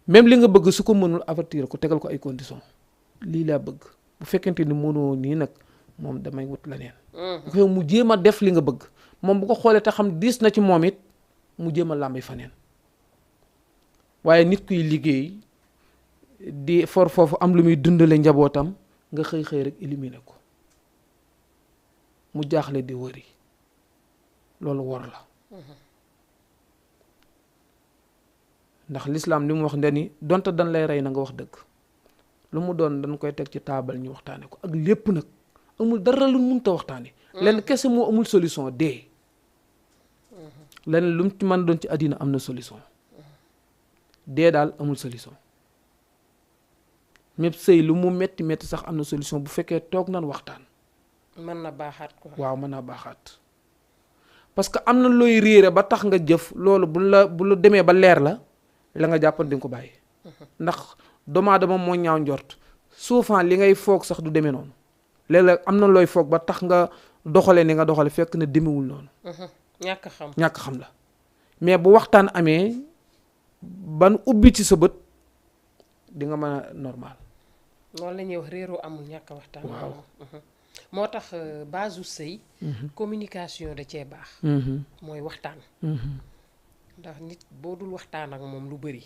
Speaker 2: même li nga bëgg su ko mënul avertir ko tegal ko ay conditions lii laa bëgg bu fekkente ni mënoo nii nag moom damay wut leneen. bu ko mu jéem a def li nga bëgg moom bu ko xoolee te xam diis na ci moom it mu jéem a làmbi faneen waaye nit kuy liggéey di for foofu am lu muy dundale njabootam nga xëy rek éliminer ko mu jaaxle di wëri loolu wor la. ndax l'islam li mu wax ndeni donte dañ lay rey na nga wax dëgg lu mu doon dañ koy teg ci taabal ñu waxtaane ko ak lépp nag amul dara lu mënta waxtaane lenn kese moo amul solution dee lenn lu mu ci mën doon ci àddina am na solution dee daal amul solution même sëy lu mu metti metti sax am na solution bu fekkee toog nan waxtaan
Speaker 1: mën na baaxaat ko
Speaker 2: waaw mën naa baaxaat parce que am na looy réere ba tax nga jëf loolu bu la demee ba leer la nga jàppan di nga ko bàyyi ndax doomu aadama moo ñaaw njort souvent li ngay foog sax du demee noonu léeg-léeg am na looy foog ba tax nga doxale ni nga doxale fekk na demewul noonu ñàkk xam la mais bu waxtaan amee ban ubbi ci sa bët di nga mën a normal
Speaker 1: loolu la ñuy wax réeroo amul ñàkk waxtaan
Speaker 2: waaw
Speaker 1: moo tax base u sëy communication da cee baax mooy waxtaan ndax nit boo dul waxtaan ak moom lu bari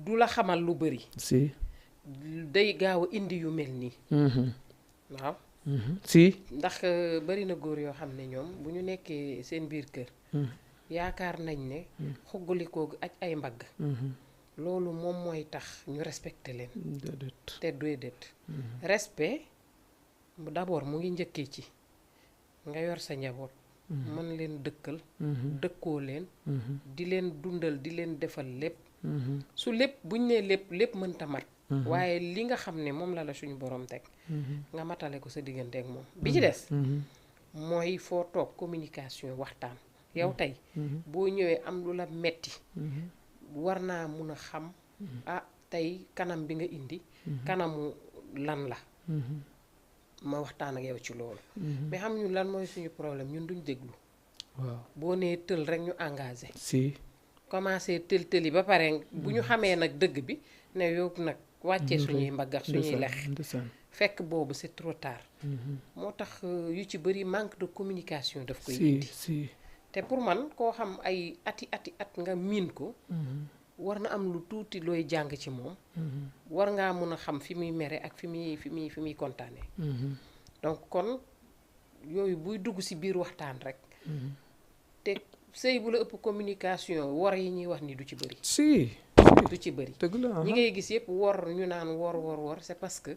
Speaker 1: du la xamal lu bari
Speaker 2: si
Speaker 1: day gaaw a indi yu mel nii waaw
Speaker 2: si
Speaker 1: ndax bari na góor yoo xam ne ñoom bu ñu nekkee seen biir kër yaakaar nañ ne xuggalikoo ak ay mbagg loolu moom mooy tax ñu respecté leen te déedéet respect d'abord mu ngi njëkkee ci nga yor sa njaboot mën leen dëkkal dëkkoo leen di leen dundal di leen defal lépp su lépp buñ ne lépp mënta mat waaye li nga xam ne moom la suñu borom teg nga matale ko sa diggante ak moom bi ci des mooy foo toog communication waxtaan yow tey boo ñëwee am lu la metti war naa mun a xam tey kanam bi nga indi kanamu lan la ma waxtaan ak yow ci loolu mais xam ñu lan mooy suñu problème ñun duñ déglu
Speaker 2: waaw
Speaker 1: boo nee tël rek ñu engagé
Speaker 2: si
Speaker 1: commencé tël yi ba pare bu ñu xamee nag dëgg bi ne yow nag wàccee suñuy mbaggax suñuy lex fekk boobu c'est trop tard moo tax yu ci bëri manque de communication daf koy indi te pour man koo xam ay ati at nga miin ko war na am lu tuuti looy jàng ci moom war ngaa mën a xam fi muy mere ak fi muy kontaane donc kon yooyu buy dugg ci biir waxtaan rek te sëy bu la ëpp communication wor yi ñuy wax ni du ci bëri du ci bëri ñi ngay gis yëpp wor ñu naan wor c'est parce que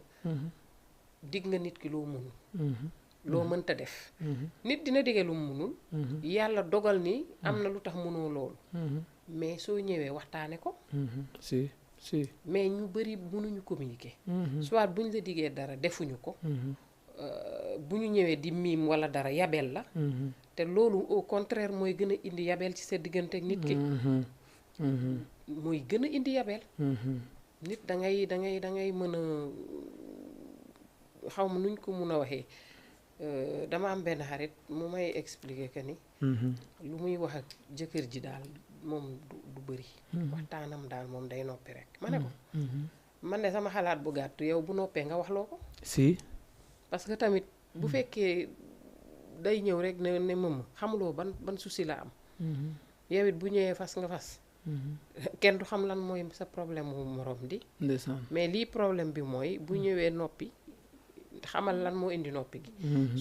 Speaker 1: dig nga nit ki loo mënul loo mënta def nit dina digee lu mu mënul yàlla dogal ni am na lu tax mënoo loolu mais soo ñëwee waxtaane ko
Speaker 2: si
Speaker 1: mais ñu bëri mënuñu communiquer soit bu ñu la diggee dara defuñu ko bu ñu ñëwee di miim walla dara yabel la te loolu au contraire mooy gën a indi yabel ci sa diggante ak nit ki mooy gën a indi yabel nit da ngay mën a xaw ma nuñ ko mun a waxee dama am benn xarit mu may expliquer que ni lu muy wax ak jëkkër ji daal moom du bëri waxtaanam daal moom day noppi rek ma ne ko man ne sama xalaat bu gàtt yow bu noppee nga wax loo ko
Speaker 2: si
Speaker 1: parce que tamit bu fekkee day ñëw rek ne mëmm xamuloo ban souci la am yow it bu ñëwee fas nga fas kenn du xam lan mooy sa problème mu morom di mais lii problème bi mooy bu ñëwee noppi xamal lan moo indi noppi gi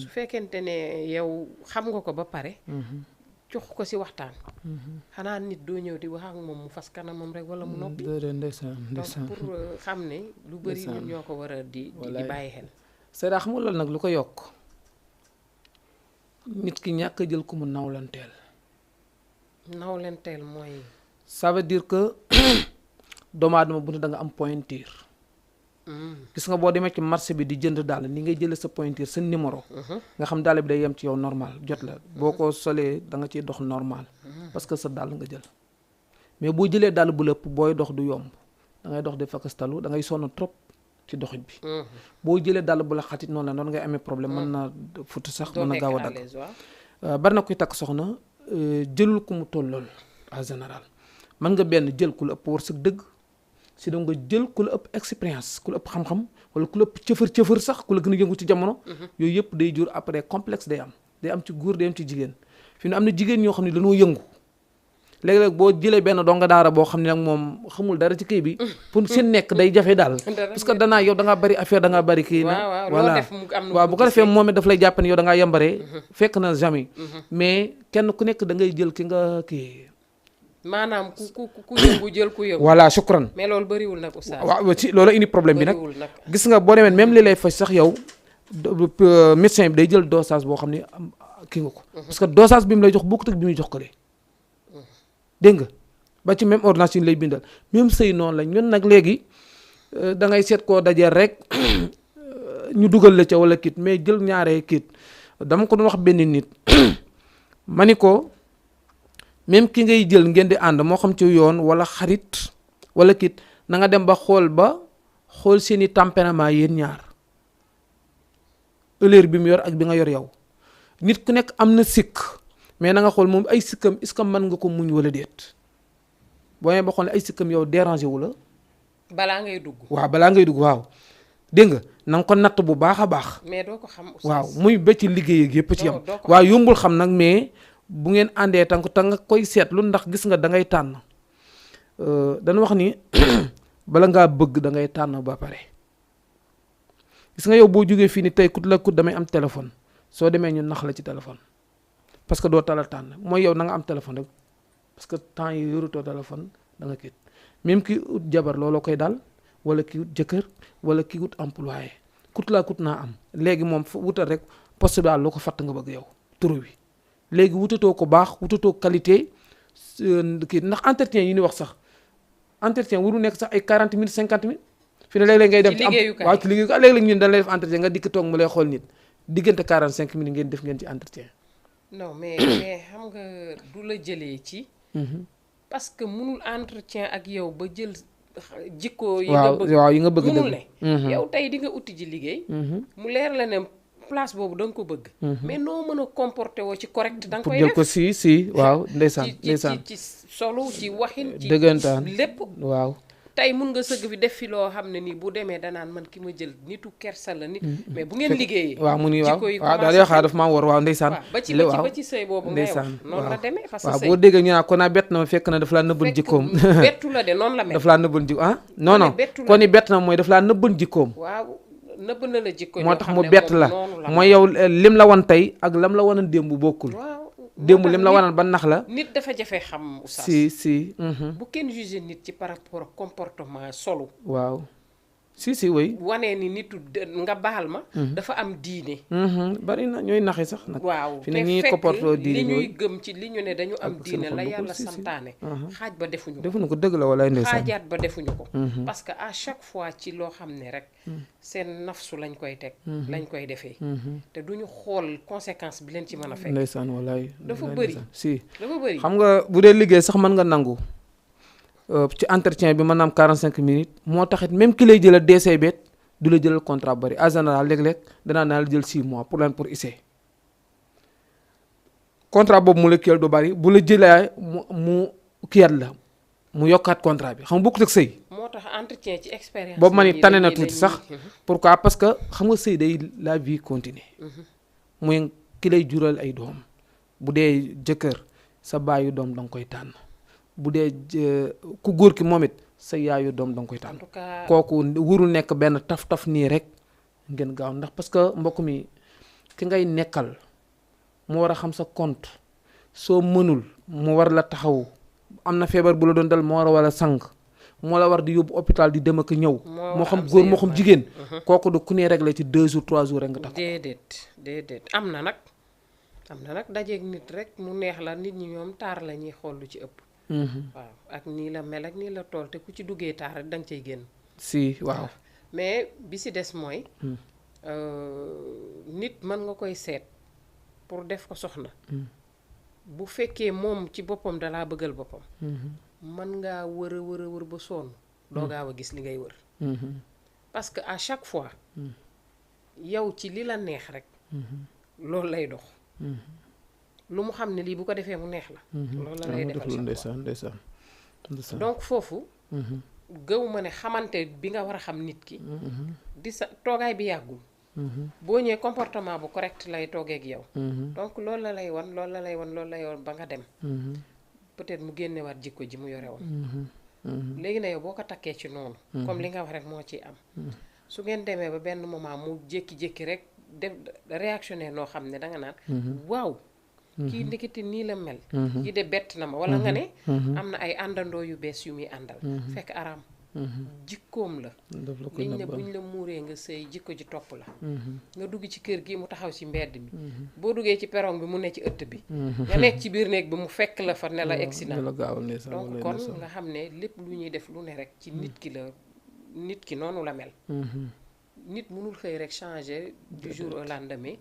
Speaker 1: su fekkente ne yow xam nga ko ba pare jox ko ci waxtaan xanaa nit doo ñëw di wax ak moom mu fas kanamam rek walla mu noppi donc pour xam ne lu bari ñun ñoo ko war a di bàyyi xel
Speaker 2: Seyda xam nga loolu nag lu ko yokk nit ki ñàkk a jël ko mu nawlanteel
Speaker 1: mooy
Speaker 2: ça veut dire que doomu aadama bu ne da nga am pointure gis nga boo demee ci marché bi di jënd dàll ni ngay jëlee sa pointure sa numéro nga xam dàll bi day yem ci yow normal jot la boo ko solee da nga ciy dox normal parce que sa dàll nga jël mais boo jëlee dàll bu lëpp booy dox du yomb da ngay dox di fakastalu da ngay sonn trop ci doxit bi boo jëlee dàll bu la xatit noonu la noonu ngay amee problème mën na futt sax mën na gaaw a dagg bari na kuy takk soxna jëlul ku mu tollool en général mën nga benn jël ku la ëpp wërsëg dëgg si da nga jël ku la ëpp expérience ku la ëpp xam-xam wala ku la ëpp cëfër sax ku la gën a yëngu ci jamono yooyu yëpp day jur après complexe day am ci góor day am ci jigéen fi ne am na jigéen ñoo xam ne dañoo yëngu léeg-léeg boo jëlee benn donga daara boo xam ne nag moom xamul dara ci kii bi pour seen nekk day jafe daal parce que danaa yow da ngaa bari affaire da ngaa bari kii na voilà waaw bu ko defee moom it daf lay jàpp ne yow da ngaa yambaree fekk na jamais mais kenn ku nekk da ngay jël ki nga kii
Speaker 1: maanaam ku yëngu jël ku yëngu
Speaker 2: voilà shukran
Speaker 1: mais loolu bëriwul nag oustaz
Speaker 2: waaw ci loolu indi problème bi nag gis nga boo demee même li lay faj sax yow médecin bi day jël dosage boo xam ne kii nga ko parce que dosage bi mu lay jox bokkut ak bi muy jox ko de dégg nga ba ci même ordonnance yi lay bindal même sëy noonu la ñun nag léegi da ngay seet koo dajeel rek ñu dugal la ca wala kit mais jël ñaaree kit dama ko doon wax benn nit ma ni ko même ki ngay jël ngeen di ànd moo xam ci yoon wala xarit wala kit na nga dem ba xool seeni tempérament yéen ñaar heure bi mu yor ak bi nga yor yow nit ku nekk am na sikk mais na nga xool moom ay sikkam est-ce que mën nga ko muñ wala déet boo nee ba xool ne ay sikkam yow dérangé wu la.
Speaker 1: balaa ngay dugg.
Speaker 2: waaw dégg nga na nga ko natt bu baax a baax.
Speaker 1: mais doo ko xam.
Speaker 2: waaw muy ba ci liggéey ak yëpp ci yam. waaw yombul xam nag mais bu ngeen àndee tànk te nga koy seetlu ndax gis nga da ngay tànn dana wax ni bala ngaa bëgg da ngay tànn ba pare gis nga yow boo jógee fii ni tey kut la kut damay am téléphone soo demee ñu nax la ci téléphone. parce que doo tala tànn mooy yow na nga am téléphone rek parce que temps yi yorutoo téléphone da nga kii même ki ut jabar looloo koy dal wala ki ut jëkkër wala ki ut employé kut laa kut naa am léegi moom wutal rek poste daal loo ko fatt nga bëgg yow turu wi léegi wutatoo ko baax wutatoo qualité kii ndax entretien yi ni wax sax entretien waru nekk sax ay 40 minutes 50 minutes fi ne léeg-léeg ngay dem ci waaw ci liggéeyukaay léeg-léeg ñun dañ lay def entretien nga dikk toog mu lay xool nit diggante 45 minutes ngeen def ngeen ci entretien
Speaker 1: non mais xam nga du la jëlee ci. parce que munul entretien ak yow ba jël jikko. yi nga bëgg
Speaker 2: munul
Speaker 1: ne. yow tey di nga uti ji liggéey. mu leer la ne place boobu da nga ko bëgg. mais noo mën a comporté woo ci correct da nga koy def
Speaker 2: jël ko si waaw ndeysaan
Speaker 1: ci solo ci waxin. ci
Speaker 2: dëggantaan
Speaker 1: lépp
Speaker 2: waaw.
Speaker 1: tey mun nga sëgg fi def fi loo xam ne nii bu demee danaan man ki ma jël nitu kersa la nit mais bu ngeen liggéeyee
Speaker 2: waaw mu ni waaw daal yoo xam daf maa war waaw ndeysaan
Speaker 1: ba ci sëy boobu ngay wax noonu la demee parce que
Speaker 2: waaw boo déggee ñu naa kon naa bett na ma fekk na daf laa nëbban jikkoom
Speaker 1: bettu la de noonu la mel
Speaker 2: daf laa nëbban jikkoom non kon ni bett na mooy daf laa nëbban jikkoom
Speaker 1: waaw nëbb na la jikko
Speaker 2: moo tax mu bett la mooy yow lim la wan tey ak lam la wanan démb bokkul démb lim la wanal ba nax la
Speaker 1: nit dafa jafe xam oustaz
Speaker 2: si
Speaker 1: bu kenn jugé nit ci par rapport ak comportement solo
Speaker 2: waaw si way
Speaker 1: wanee ni nitu nga baal ma dafa am diine
Speaker 2: bari na ñooy naxe sax nag
Speaker 1: waaw
Speaker 2: fi ne ñuy comportement diine
Speaker 1: li ñuy gëm ci li ñu ne dañu am diine la yàlla santaane xaaj ba defuñu
Speaker 2: ko dëgg la wala ndeysaan
Speaker 1: xaajaat ba defuñu ko parce que à chaque fois ci loo xam ne rek seen nafsu lañ koy teg lañ koy defee te duñu xool conséquence bi leen ci mën a fekk
Speaker 2: ndeysaan walaay
Speaker 1: dafa bëri
Speaker 2: xam nga bu dee liggéey sax mën nga nangu ci entretien bi maanaam 45 minutes moo taxit même ki lay jëlal DC bet du la jëlal contrat bari en général léeg-léeg danaa naa la jël 6 mois pour essai contrat boobu mu la kiyal du bari bu la jëlee mu kiyat la mu yokkaat contrat bi xam nga bokkut ak sëy
Speaker 1: moo tax entretien ci expérience
Speaker 2: boobu ma ni tane na tuuti sax pourquoi parce que xam nga sëy day la vie continue muy ki lay jural ay doom bu dee jëkkër sa baayu doom danga koy tànn bu dee ku góor ki moom it sa yaayu doom danga koy tànn kooku wurul nekk benn taf nii rek ngeen gaaw ndax parce que mbokk mi ki ngay nekkal mu war a xam sa compte soo mënul mu war la taxaw am na feebar bu la doon dal moo war a sang moo la war di yóbbu hôpital di dem ak ñëw moo xam góor moo xam jigéen kooku du ku ne rek la ci 2 jours 3 jours rek nga tax
Speaker 1: déedéet am na nag dajeeg nit rek mu neex la nit ñi ñoom taar la ñuy xool lu ci ëpp waaw ak nii la mel ak nii la tool te ku ci duggee taar rek da nga cay génn
Speaker 2: si waaw
Speaker 1: mais bi si des mooy nit mën nga koy seet pour def ko soxna bu fekkee moom ci boppam dalaa bëggal boppam mën ngaa wër a wër a wër ba sonn doo gaaw a gis li ngay wër parce que à chaque fois yow ci li la neex rek loolu lay dox lu mu xam ne lii bu ko defee mu neex la loolu la lay defal
Speaker 2: ndeysaan
Speaker 1: donc foofu gëw ma ne xamante bi nga war a xam nit ki di sa toogaay bi yàggul boo ñëwee comportement bu correct lay toogee ak yow donc loolu la lay wan ba nga dem peut-être mu génnewaat jikko ji mu yore woon léegi na yow boo ko takkee ci noonu comme li nga wax rek moo ciy am su ngeen demee ba benn moment mu jékki-jékki rek def réactionnaire noo xam ne danga naan waaw kii ndekete nii la mel yi de bett na ma wala nga ne am na ay àndandoo yu bees yu muy àndal fekk araam jikkoom la liñ ne buñ la muuree nga sëy jikko ji topp la nga dugg ci kër gi mu taxaw ci mbedd mi boo duggee ci perron bi mu ne ci ëtt bi nga nekk ci biir néeg bi mu fekk la fa ne la accident donc kon nga xam ne lépp lu ñuy def lu ne rek ci nit ki noonu la mel nit mënul xëy rek changer du jour au lendemain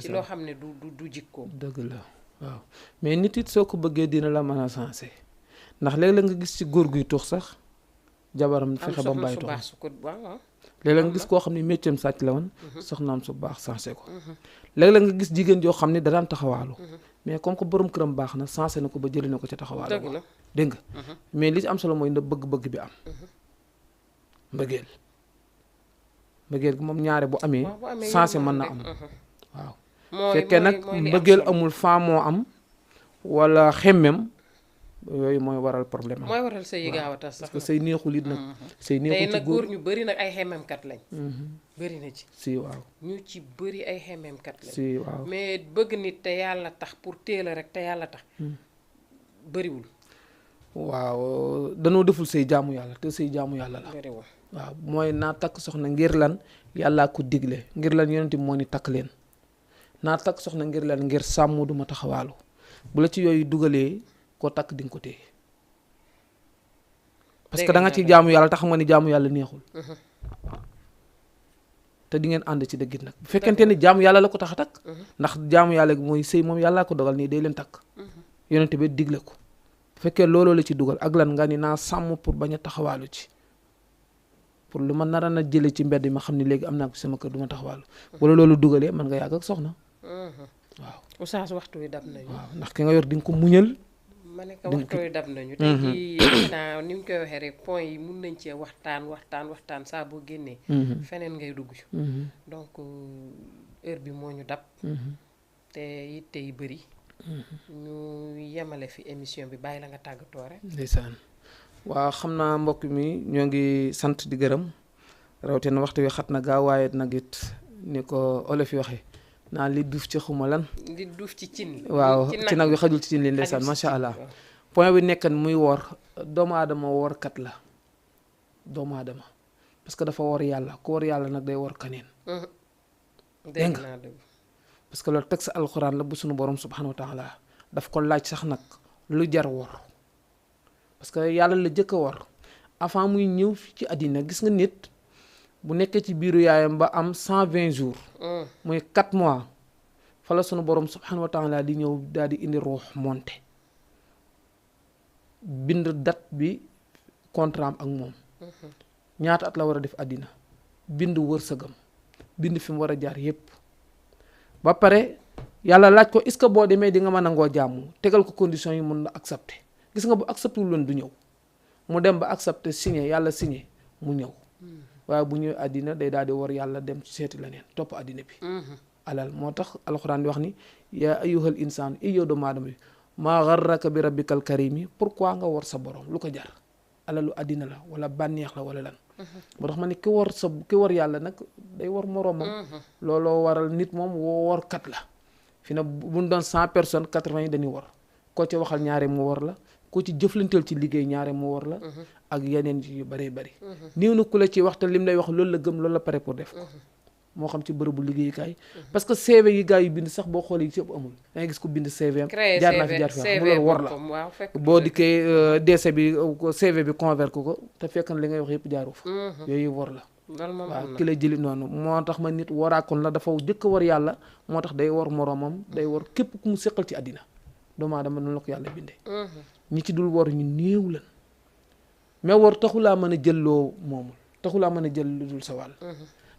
Speaker 1: ci loo xam ne du jikkoom
Speaker 2: dëgg la waaw mais nit it soo ko bëggee dina la mën a changer ndax léeg-léeg nga gis ci góor guy tux sax jabaram fexe ba mbay tux léeg-léeg nga gis koo xam ne métier sàcc la woon soxnaam su baax changer ko léeg-léeg nga gis jigéen joo xam ne da daan taxawaalu mais comme que borom këram baax na changer na ko ba jëlee na ko ca taxawaalu dégg nga mais li ci am solo mooy na bëgg-bëgg bi am mbëggeel gi moom ñaare bu amee sensé mën na am waaw fekkee nag mbëggeel amul faa moo am wala xemmem yooyu mooy waral problème am
Speaker 1: mooy waral sëy yi gaaw a tas sax
Speaker 2: parce que sëy neexul it nag sëy neexul ci
Speaker 1: góor ñu bëri nag ay xemmemkat lañ bëri na ci
Speaker 2: si waaw
Speaker 1: ñu ci bëri ay xemmemkat lañ
Speaker 2: si waaw
Speaker 1: mais bëgg nit te yàlla tax pour téela rek te yàlla tax bëriwul
Speaker 2: waaw danoo deful sëy jaamu yàlla te sëy jaamu yàlla la
Speaker 1: bëriwul
Speaker 2: waaw mooy naa takk soxna ngir lan yàllaa ko digle ngir lan yonent bi moo ni takk leen naa takk soxna ngir lan ngir sàmm duma taxawaalu bu la ci yooyu dugalee koo takk di nga ko téye parce que da nga ci jaamu yàlla te xam nga ni jaamu yàlla neexul te di ngeen ànd ci dëggit nag bu fekkente ni jaamu yàlla la ko tax a takk ndax jaamu yàlla gi mooy sëy moom yàllaa ko dogal nii day leen takk yonent bi digle ko bu fekkee looloo la ci dugal ak lan nga ni naa sàmm pour bañ a taxawaalu ci pour lu ma nara na jële ci mbedd ma xam ne léegi am naa ko sama kër du ma taxawaalu wala loolu dugalee mën nga yàgg ak soxna waaw
Speaker 1: oustaz waxtu wi dab nañu
Speaker 2: waaw ndax ki nga yor di nga ko muñal
Speaker 1: ma ne ko waxtu wi dab nañu tey jii naa ni mu koy waxee rek point yi mun nañ cee waxtaan saa boo génnee feneen ngay dugg donc heure bi moo ñu dab te yitte yi bëri ñu yemale fi émission bi bàyyi la nga tàggatoo rek
Speaker 2: ndeysaan waaw xam naa mbokk mi ñoo ngi sant di gërëm rawatina waxtu wi xat na gaaw waaye nag it ni ko olof yi waxee naan li duuf ci xuma lan
Speaker 1: li duuf ci cin
Speaker 2: waaw ci nag wi xajul ci cin li ndeysaan macha allah point bi nekkan muy woor doomu aadama woorkat la doomu aadama parce que dafa woor yàlla ku woor yàlla nag day woor kaneen dégg nga parce que loolu texte alxuraan la bu sunu borom subhanahu wa taala daf ko laaj sax nag lu jar woor parce que yàlla la jëkk a war avant muy ñëw fi ci àddina gis nga nit bu nekkee ci biiru yaayam ba am 120 jours muy 4 mois fa la sunu borom subhanahu wa taala di ñëw daal di indi ruux monté bind date bi contrat am ak moom ñaata at la war a def àddina bind wërsëgam bind fi mu war a jaar yépp ba pare yàlla laaj ko est-ce que boo demee di nga mën a ngoo jàmm tegal ko condition yi mun na accepter gis nga bu accepté wul woon du ñëw mu dem ba accepté signé yàlla signé mu ñëw waaye bu ñëwee àddina day daal di war yàlla dem ci seeti leneen topp àddina bi alal moo tax alxuraan di wax ni yaa ayyuhal insaan i yow doomu aadama bi maa garraka bi rabbikal karimi pourquoi nga war sa borom lu ko jar alalu àddina la wala bànneex la wala lan moo tax ma ne ki war yàlla nag day war moroomam looloo waral nit moom workat la fi na buñ doon 100 personnes 80 yi dañuy war koo ci waxal ñaare mu war la koo ci jëflanteel ci liggéey ñaare mu war la ak yeneen yu bëree bëri néew na ku la ci waxta lim lay wax loolu la gëm loolu la pare pour def ko moo xam ci bërëbu liggéeykaay parce que CV yi gars yi bind sax boo xoolee yi ci ëpp amul da ngay gis ko bind CV am jaar naa fi jaar fi am loolu war la boo dikkee DC bi CV bi convert ko te fekk na li ngay wax yëpp jaaru fa yooyu war la
Speaker 1: loolu moom
Speaker 2: waaw
Speaker 1: am na
Speaker 2: ki la jëli noonu moo tax ma nit waraakoon la dafa jëkk a war yàlla moo tax day war moroomam day war képp ku mu séqal ci àddina doomu aadama noonu la ko yàlla bindee ñi ci dul war ñu néew lan mais war taxulaa mën a jël loo moomul taxulaa mën a jël lu dul sa wàll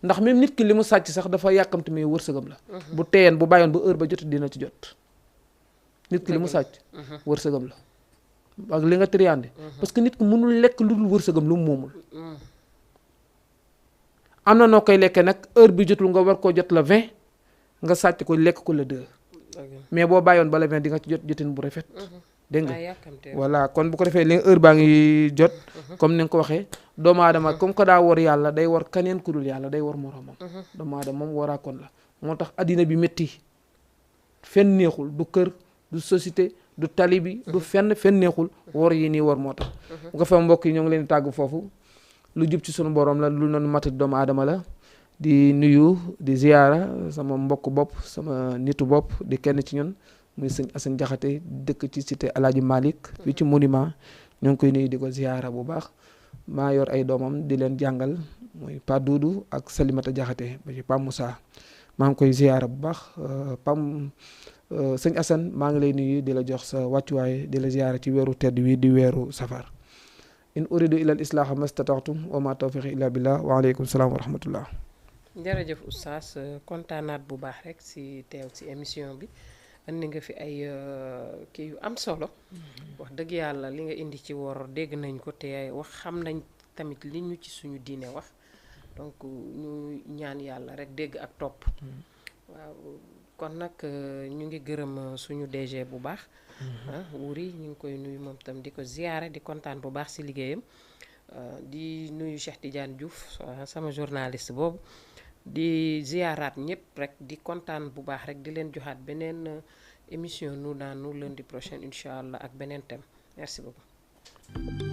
Speaker 2: ndax même nit ki li mu sàcc sax dafa yàkkamte mais wërsëgam la bu teeyeen bu bàyyoon ba heure ba jot dina ci jot nit ki li mu sàcc wërsëgam la ak li nga triande parce que nit ki mënul lekk lu dul wërsëgam lu mu moomul am na noo koy lekkee nag heure bi jotul nga war koo jot la 20 nga sàcc ko lekk ko la 2 mais boo bàyyoon ba la 20 di nga ci jot jotin bu rafet dégg nga voilà kon bu ko defee li heure baa ngi jot comme ni nga ko waxee doomu aadama comme que daa war yàlla day war kaneen ku dul yàlla day war moroomam doomu aadama moom waraakoon la moo tax addina bi métti fenn neexul du kër du société du tali bi du fenn neexul war yi nii war moo tax bu ko fee mbokk yi ñoo ngi leen di tàgg foofu lu jub ci sunu borom la lu noonu matat doomu aadama la di nuyu di ziyaara sama mbokk bopp sama nitu bopp di kenn ci ñun muy sëñ Assane Diakhaté dëkk ci cité Alaaji Malick fii ci monument ñoo ngi koy nuyu di ko ziyaara bu baax maa yor ay doomam di leen jàngal muy Pa Doudou ak Salimata Diakhaté ba ci Pam Moussa maa ngi koy ziyaara bu baax sëñ Assane maa ngi lay nuyu di la jox sa wàccuwaay di la ziyaara ci weeru tedd wi di weeru safar in uridu ila al islaaha mastata'tum wa ma tawfiqi illa billah wa aleykum salaam wa rahmatullah.
Speaker 1: jërëjëf oustaz kontaanaat bu baax rek si teew si émission bi andi nga fi ay kii yu am solo wax dëgg yàlla li nga indi ci woor dégg nañ ko te wax xam nañ tamit li ñu ci suñu diine wax donc ñu ñaan yàlla rek dégg ak topp waaw kon nag ñu ngi gërëm suñu DG bu baax Wuri ñu ngi koy nuyu moom tam di ko ziyaare di kontaan bu baax si liggéeyam di nuyu Cheikh Tidiane Diouf sama journaliste boobu di ziyaaraat ñëpp rek di kontaan bu baax rek di leen joxaat beneen émission nous dans nous lundi prochain incha allah ak beneen thème merci beaucoup